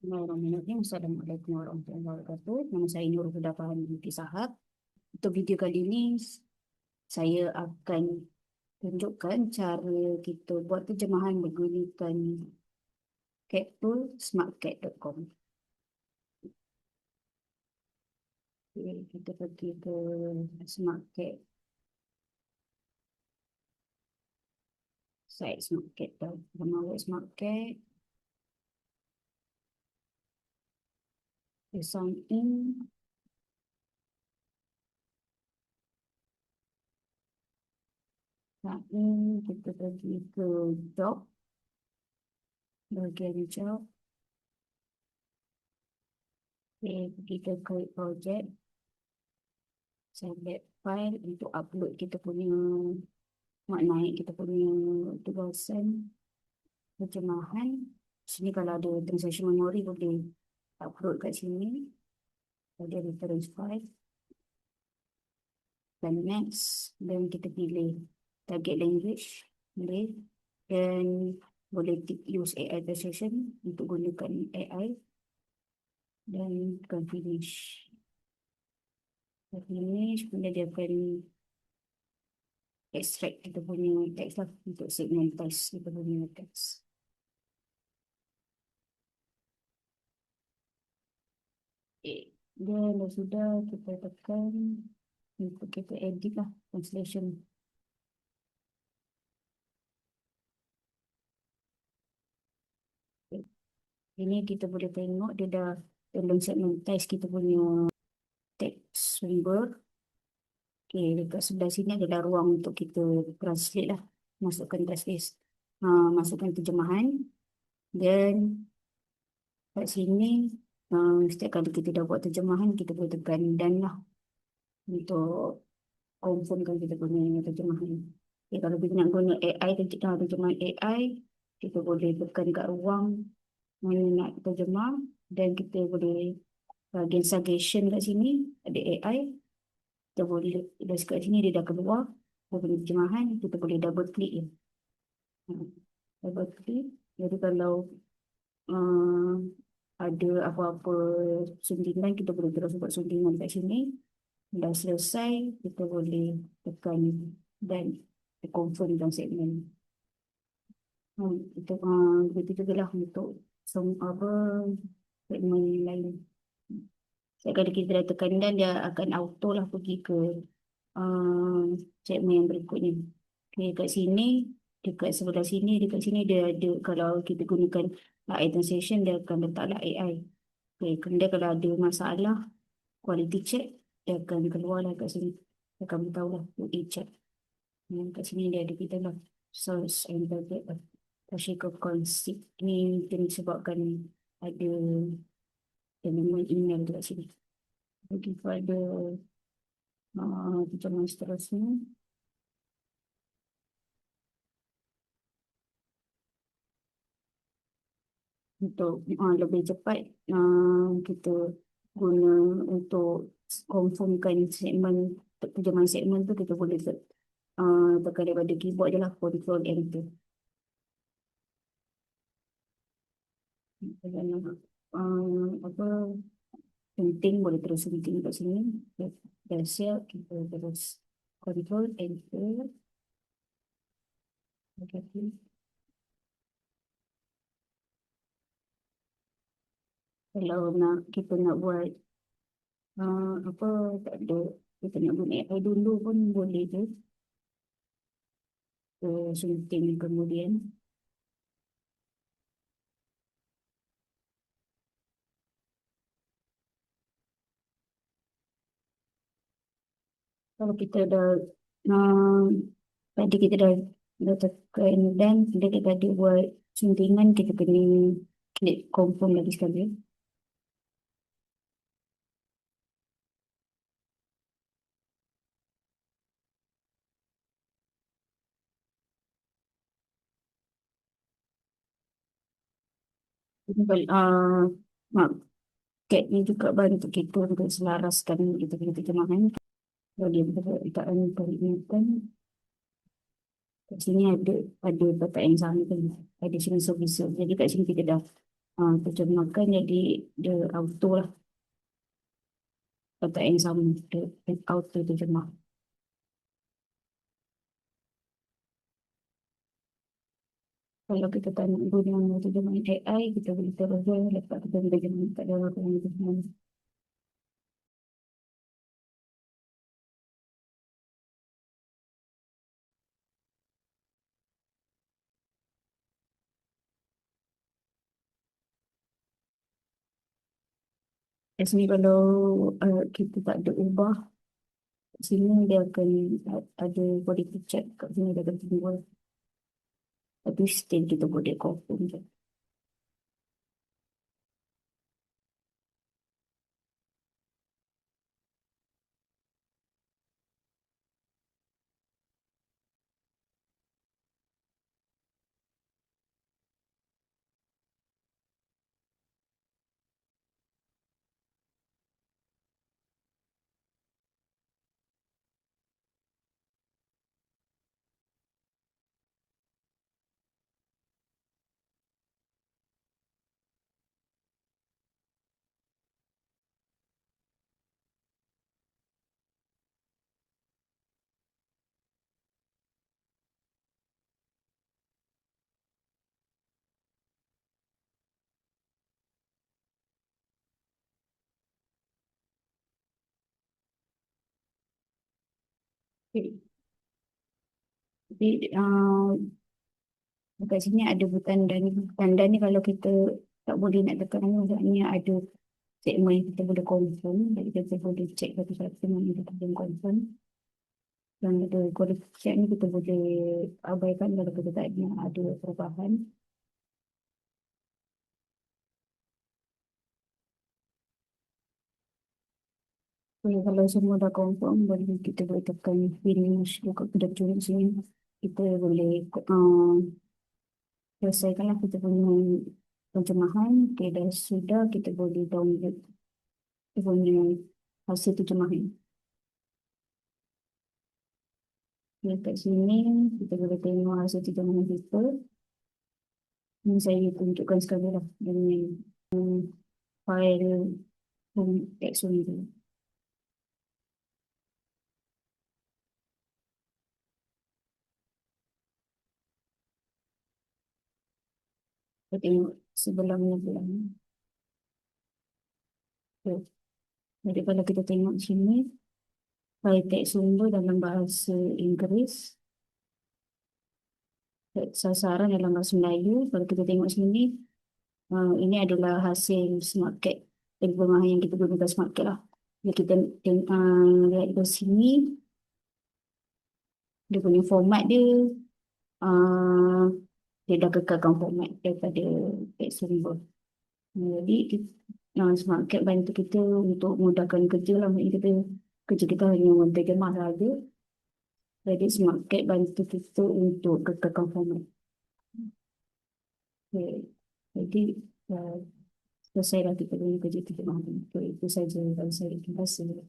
Bismillahirrahmanirrahim. Assalamualaikum warahmatullahi wabarakatuh. Nama saya Nurul Huda Fahmi binti Sahab. Untuk video kali ini, saya akan tunjukkan cara kita buat terjemahan menggunakan CAT tool smartcat.com. Okay, kita pergi ke smartcat, site smartcat. Nama smartcat. Sign in. Kita pergi ke job, bagian job. Okay, pergi ke create project, select file untuk upload kita punya, naik kita punya tugasan terjemahan. Sini kalau ada translation memory boleh upload kat sini. Ada reference file dan next, dan kita pilih target language boleh, dan boleh use AI translation untuk gunakan AI, dan tekan finish. Finish, kemudian dia akan extract kita punya teks lah untuk segmentasi kita punya teks. Dan dah sudah, kita tekan untuk kita edit lah translation. Ini kita boleh tengok dia dah dalam segmentasi kita punya teks sumber. Okay, dekat sebelah sini adalah ruang untuk kita translate lah, masukkan translate, masukkan terjemahan. Dan kat sini, setiap kali kita dah buat terjemahan, kita boleh tekan dan lah untuk confirmkan kita punya terjemahan. Okay, kalau kita nak guna AI, terjemahan AI, kita boleh tekan kat ruang mana nak terjemah, dan kita boleh bahagian suggestion kat sini ada AI. Kita boleh, dah kat sini dia dah keluar punya terjemahan, kita boleh double click je. Double click, jadi kalau ada apa-apa suntingan, kita boleh terus buat suntingan kat sini. Dah selesai, kita boleh tekan dan confirm dalam segmen. Itu begitu juga lah untuk apa segmen lain. Setiap kali kita dah tekan dan dia akan auto lah pergi ke segmen yang berikutnya. Okay, kat sini, dekat sebelah sini, dekat sini dia ada, kalau kita gunakan AI translation, dia akan letaklah AI. Okay, kemudian kalau ada masalah quality check, dia akan keluar lah kat sini. Dia akan beritahu lah QA check. Kat sini dia ada kita lah source and target lah. Partial conceit ni disebabkan ada elemen email dekat sini. Bagi pada terjemahan seterusnya. Untuk lebih cepat, kita guna untuk confirmkan segmen, terjemahan segmen tu, kita boleh tekan daripada keyboard je lah, Control Enter. Apa penting boleh terus penting kat sini. Dah siap, kita terus Control Enter. Okay. Kalau kita nak buat apa, tak ada, kita nak guna AI dulu pun boleh je. Sunting kemudian. Kalau kita dah tadi kita dah tekan dan kita ada buat suntingan, kita kena klik confirm lagi sekali. Mak, CAT ni juga bantu kita untuk selaraskan kita punya terjemahan. Kalau dia letakkan peringatan, kat sini ada letak yang sama kan, ada sini service. Jadi kat sini kita dah terjemahkan jadi dia auto lah. Kata yang sama, dia auto terjemah. Kalau kita tak nak guna terjemahan AI, kita boleh terus je lepas kita terjemah kat dalam ruang terjemahan. Kat sini kalau kita tak ada ubah, kat sini dia akan ada quality check kat sini dia akan timbul. Tapi still kita boleh confirm je. Okay. Jadi dekat sini ada bertanda ni. Tanda ni kalau kita tak boleh nak tekan ni, maksudnya ada segmen yang kita boleh confirm. Jadi kita boleh check satu-satu mana kita boleh confirm. Dan ada quality check ni kita boleh abaikan kalau kita tak ada perubahan. Kalau semua dah confirm, boleh kita boleh tekan finish buka kedai curi sini. Kita boleh selesaikanlah kita punya terjemahan. Okay, dah sudah kita boleh download kita punya hasil terjemahan. Okay, kat sini kita boleh tengok hasil terjemahan kita. Ini saya tunjukkan sekali lah dengan file teks ini. Kita tengok sebelah mana belah ni. Okay. Jadi kalau kita tengok sini, file teks sumber dalam bahasa Inggeris, teks sasaran dalam bahasa Melayu. Kalau kita tengok sini, ini adalah hasil SmartCat. Terjemahan yang kita gunakan SmartCat lah. Jadi kita lihat di sini, dia punya format dia, uh, dia dah kekalkan format daripada teks sumber. Jadi SmartCat bantu kita untuk mudahkan kerja lah. Maksudnya kerja kita hanya menterjemah sahaja. Jadi SmartCat bantu kita untuk kekalkan format. Okay. Jadi selesai lah kita punya kerja terjemahan. Itu saja dari saya. Terima kasih.